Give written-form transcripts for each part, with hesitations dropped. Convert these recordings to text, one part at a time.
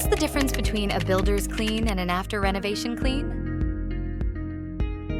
What's the difference between a builder's clean and an after renovation clean?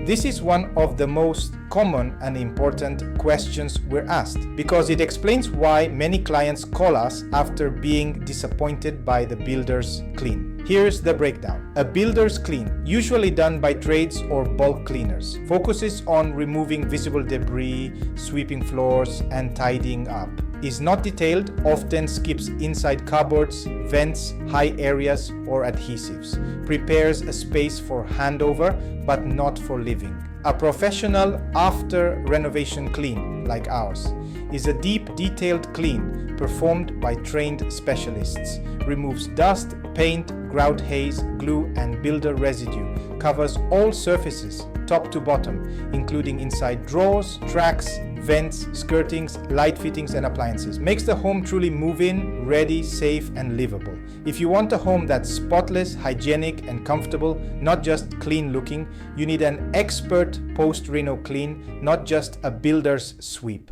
This is one of the most common and important questions we're asked because it explains why many clients call us after being disappointed by the builder's clean. Here's the breakdown. A builder's clean, usually done by trades or bulk cleaners, focuses on removing visible debris, sweeping floors, and tidying up. Is not detailed, often skips inside cupboards, vents, high areas, or adhesives. Prepares a space for handover, but not for living. A professional after renovation clean, like ours, is a deep, detailed clean performed by trained specialists. Removes dust, paint, grout, haze, glue, and builder residue. Covers all surfaces, top to bottom, including inside drawers, tracks, vents, skirtings, light fittings, and appliances. Makes the home truly move-in, ready, safe, and livable. If you want a home that's spotless, hygienic, and comfortable, not just clean looking, you need an expert post-reno clean, not just a builder's sweep.